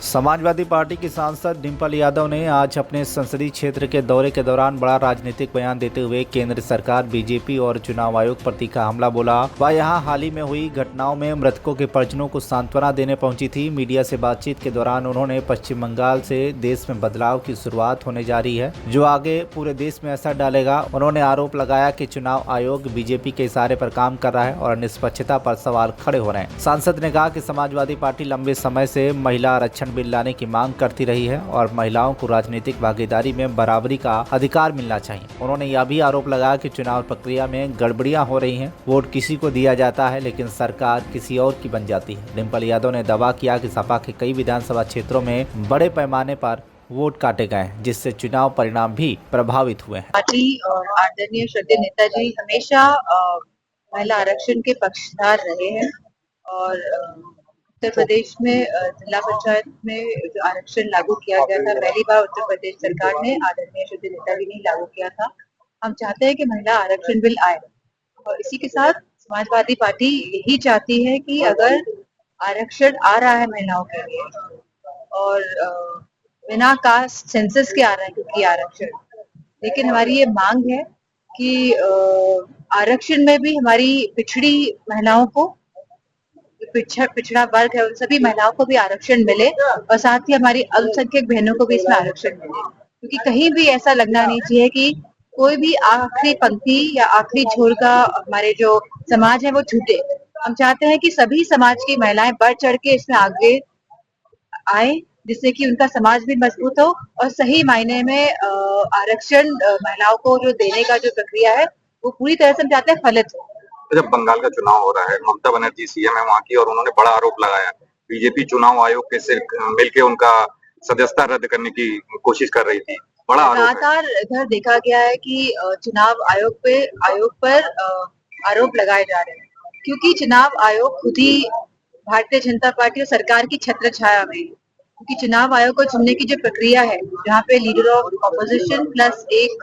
Samajwadi party की सांसद डिंपल यादव ने आज अपने संसदीय क्षेत्र के दौरे के दौरान बड़ा राजनीतिक बयान देते हुए केंद्र सरकार, बीजेपी और चुनाव आयोग पर तीखा हमला बोला। वह यहां हाल ही में हुई घटनाओं में मृतकों के परिजनों को सांत्वना देने पहुंची थी। मीडिया से बातचीत के दौरान उन्होंने पश्चिम बंगाल से देश में बदलाव की शुरुआत होने जा रही है, जो आगे पूरे देश में असर डालेगा। उन्होंने आरोप लगाया कि चुनाव आयोग बीजेपी के इशारे पर काम कर रहा है और निष्पक्षता पर सवाल खड़े हो रहे हैं। सांसद ने कहा कि समाजवादी पार्टी लंबे समय से महिला आरक्षण बिल लाने की मांग करती रही है और महिलाओं को राजनीतिक भागीदारी में बराबरी का अधिकार मिलना चाहिए। उन्होंने यह भी आरोप लगाया कि चुनाव प्रक्रिया में गड़बड़ियां हो रही हैं, वोट किसी को दिया जाता है लेकिन सरकार किसी और की बन जाती है। डिंपल यादव ने दावा किया कि सपा के कई विधानसभा क्षेत्रों में बड़े पैमाने पर वोट काटे गए, जिससे चुनाव परिणाम भी प्रभावित हुए हैं। पार्टी और आदरणीय श्रद्धेय नेताजी हमेशा महिला आरक्षण के पक्षधर रहे हैं और उत्तर प्रदेश में जिला पंचायत में जो आरक्षण लागू किया गया था, पहली बार उत्तर प्रदेश सरकार ने आदरणीय श्रद्धेय नेताजी ने लागू किया था। हम चाहते हैं कि महिला आरक्षण बिल आए और इसी के साथ समाजवादी पार्टी यही चाहती है कि अगर आरक्षण आ रहा है महिलाओं के लिए और बिना कास्ट सेंसस के आ रहा है क्योंकि आरक्षण, लेकिन हमारी ये मांग है कि आरक्षण में भी हमारी पिछड़ी महिलाओं को, पिछड़ा वर्ग है, उन सभी महिलाओं को भी आरक्षण मिले और साथ ही हमारी अल्पसंख्यक बहनों को भी इसमें आरक्षण मिले, क्योंकि कहीं भी ऐसा लगना नहीं चाहिए कि कोई भी आखिरी पंक्ति या आखिरी छोर का हमारे जो समाज है वो छूटे। हम चाहते हैं कि सभी समाज की महिलाएं बढ़ चढ़ के इसमें आगे आए, जिससे कि उनका समाज भी मजबूत हो और सही मायने में आरक्षण महिलाओं को जो देने का जो प्रक्रिया है वो पूरी तरह से हम चाहते हैं फलित हो। जब बंगाल का चुनाव हो रहा है, ममता बनर्जी सीएम है वहाँ की, और उन्होंने बड़ा आरोप लगाया बीजेपी चुनाव आयोग के से मिलकर उनका सदस्यता रद्द करने की कोशिश कर रही थी। बड़ा लगातार इधर देखा गया है कि चुनाव आयोग पर आरोप लगाए जा रहे हैं, क्योंकि चुनाव आयोग खुद ही भारतीय जनता पार्टी और सरकार की छत्र छाया में, क्योंकि चुनाव आयोग को चुनने की जो प्रक्रिया है, जहाँ पे लीडर ऑफ ऑपोजिशन प्लस एक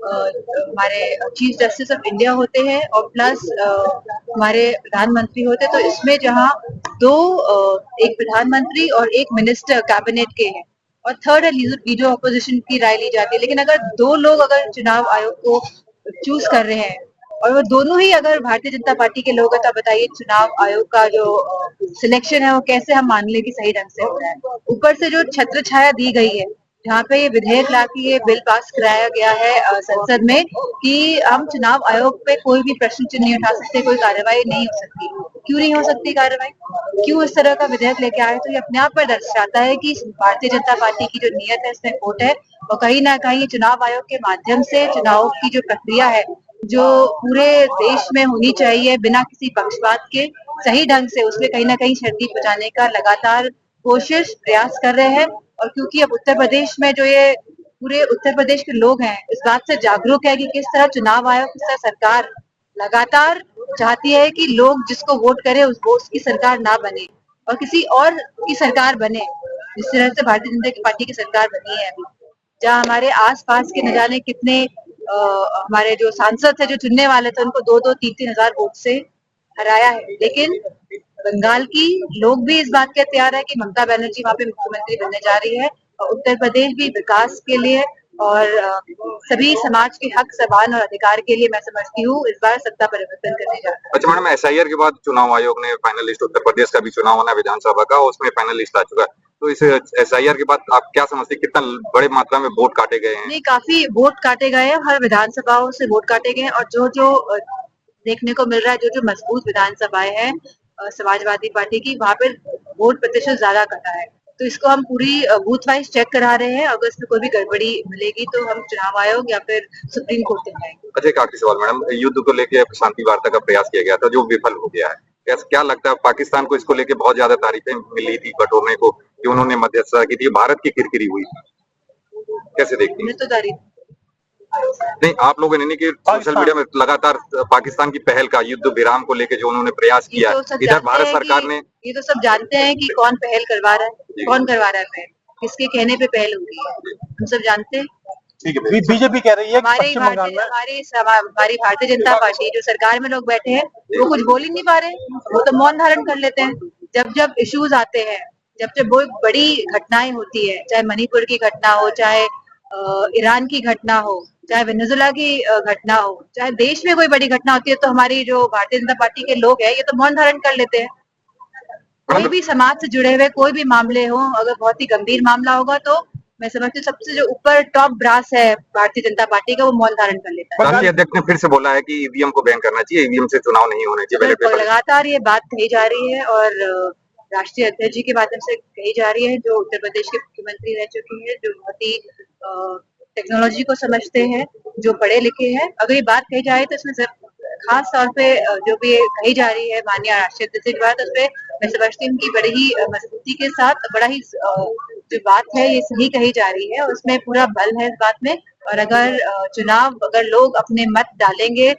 हमारे चीफ जस्टिस ऑफ इंडिया होते हैं और प्लस हमारे प्रधानमंत्री होते हैं, तो इसमें जहाँ दो एक प्रधानमंत्री और एक मिनिस्टर कैबिनेट के हैं और थर्ड है लीडर ऑपोजिशन की राय ली जाती है। लेकिन अगर दो लोग अगर चुनाव आयोग को चूज कर रहे हैं और वो दोनों ही अगर भारतीय जनता पार्टी के लोग हैं, तो बताइए चुनाव आयोग का जो सिलेक्शन है वो कैसे हम मान ले कि सही ढंग से हो रहा है। ऊपर से जो छत्र छाया दी गई है, जहाँ पे ये विधेयक लाके ये बिल पास कराया गया है संसद में कि हम चुनाव आयोग पे कोई भी प्रश्न चिन्ह नहीं उठा सकते, कोई कार्रवाई नहीं हो सकती। क्यों नहीं हो सकती कार्रवाई? क्यों इस तरह का विधेयक लेके आए? तो ये अपने आप पर दर्शाता है कि भारतीय जनता पार्टी की जो नीयत है इसमें खोट है और कहीं ना कहीं चुनाव आयोग के माध्यम से चुनाव की जो प्रक्रिया है, जो पूरे देश में होनी चाहिए बिना किसी पक्षपात के, सही ढंग से, उसमें कहीं ना कहीं क्षति पहुंचाने का लगातार कोशिश प्रयास कर रहे हैं। और क्योंकि अब उत्तर प्रदेश में जो ये पूरे उत्तर प्रदेश के लोग हैं इस बात से जागरूक है कि किस तरह चुनाव आयोग, किस तरह सरकार लगातार चाहती है कि लोग जिसको वोट करे उसकी सरकार ना बने और किसी और की सरकार बने, जिस तरह से भारतीय जनता पार्टी की सरकार बनी है अभी, जहाँ हमारे आसपास के न जाने कितने हमारे जो सांसद थे जो चुनने वाले थे उनको 2-2, 3-3 हजार वोट से हराया है। लेकिन बंगाल की लोग भी इस बात के तैयार है कि ममता बनर्जी वहाँ पे मुख्यमंत्री बनने जा रही है और उत्तर प्रदेश भी विकास के लिए और सभी समाज के हक, समान और अधिकार के लिए मैं समझती हूँ इस बार सत्ता परिवर्तन करने जा रहा है। अच्छा मैडम, एसआईआर के बाद चुनाव आयोग ने फाइनल लिस्ट, उत्तर प्रदेश का भी चुनाव होना विधानसभा का, उसमें फाइनल लिस्ट आ चुका है, तो इस एसआईआर के बाद आप क्या समझते हैं कितना बड़े मात्रा में वोट काटे गए हैं? नहीं, काफी वोट काटे गए हैं, हर विधानसभाओं से वोट काटे गए हैं और जो देखने को मिल रहा है, जो मजबूत विधानसभाएं हैं समाजवादी पार्टी की, वहाँ पे वोट प्रतिशत ज्यादा कटा है। तो इसको हम पूरी बूथ वाइज चेक करा रहे हैं, अगर इसमें कोई भी गड़बड़ी मिलेगी तो हम चुनाव आयोग या फिर सुप्रीम कोर्ट में जाएंगे। अच्छा, एक आखिरी सवाल मैडम, युद्ध को लेकर शांति वार्ता का प्रयास किया गया था जो विफल हो गया है, क्या लगता है पाकिस्तान को इसको लेकर बहुत ज्यादा तारीफें मिली थी बटोरने को कि उन्होंने मध्यस्थता की थी, भारत की किरकिरी हुई, कैसे देखती हैं? तो तारीफ नहीं, आप लोगों ने नहीं कि सोशल मीडिया में लगातार पाकिस्तान की पहल का युद्ध विराम को लेकर जो उन्होंने प्रयास किया, इधर भारत सरकार ने, ये तो सब जानते हैं कि कौन पहल करवा रहा है, कौन करवा रहा है पहल, किसके कहने पे पहल हो रही है, हम सब जानते हैं। ठीक है। बीजेपी कह रही है हमारी भारतीय जनता पार्टी जो सरकार में लोग बैठे हैं वो कुछ बोल ही नहीं पा रहे, वो तो मौन धारण कर लेते हैं। जब जब इश्यूज आते हैं जब वो बड़ी घटनाएं होती है, चाहे मणिपुर की घटना हो, चाहे ईरान की घटना हो, चाहे वेनेजुला की घटना हो, चाहे देश में कोई बड़ी घटना होती है, तो हमारी जो भारतीय जनता पार्टी के लोग हैं ये तो मौन धारण कर लेते हैं। कोई भी समाज से जुड़े हुए कोई भी मामले हो, अगर बहुत ही गंभीर मामला होगा तो मैं समझती हूँ सबसे जो ऊपर टॉप ब्रास है भारतीय जनता पार्टी का, वो मौन धारण कर लेता है। राष्ट्रीय अध्यक्ष ने फिर से बोला है कि ईवीएम को बैन करना चाहिए, ईवीएम से चुनाव नहीं होने चाहिए बैलेट पेपर। लगातार ये बात कही जा रही है और राष्ट्रीय अध्यक्ष जी के माध्यम से कही जा रही है, जो उत्तर प्रदेश के मुख्यमंत्री रह चुकी है, जो बहुत ही टेक्नोलॉजी को समझते हैं, जो पढ़े लिखे हैं। अगर ये बात कही जाए तो इसमें खास तौर पे जो भी कही जा रही है माननीय राष्ट्रीय अध्यक्ष की बात, उसपे मैं समझती हूँ कि बड़ी ही मजबूती के साथ, बड़ा ही जो बात है ये सही कही जा रही है और उसमें पूरा बल है इस बात में। और अगर अगर लोग अपने मत डालेंगे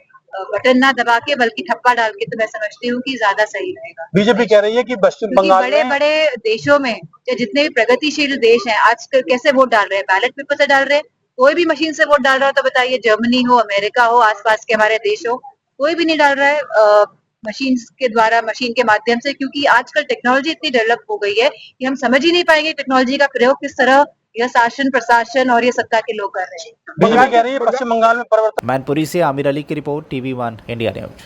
बटन ना दबा के बल्कि ठप्पा डाल के, तो मैं समझती हूँ कि ज्यादा सही रहेगा। बीजेपी कह रही है कि पश्चिम बंगाल बड़े बड़े देशों में जितने भी प्रगतिशील देश हैं आजकल कैसे वोट डाल रहे हैं, बैलेट पेपर से डाल रहे हैं। कोई भी मशीन से वोट डाल रहा हो तो बताइए, जर्मनी हो, अमेरिका हो, आसपास के हमारे देश हो, कोई भी नहीं डाल रहा है मशीन के द्वारा, मशीन के माध्यम से, क्योंकि आजकल टेक्नोलॉजी इतनी डेवलप हो गई है कि हम समझ ही नहीं पाएंगे टेक्नोलॉजी का प्रयोग किस तरह यह शासन प्रशासन और ये सत्ता के लोग कर रहे हैं। बीजेपी कह रही है पश्चिम बंगाल में परिवर्तन। मैनपुरी से आमिर अली की रिपोर्ट, TV1 इंडिया न्यूज।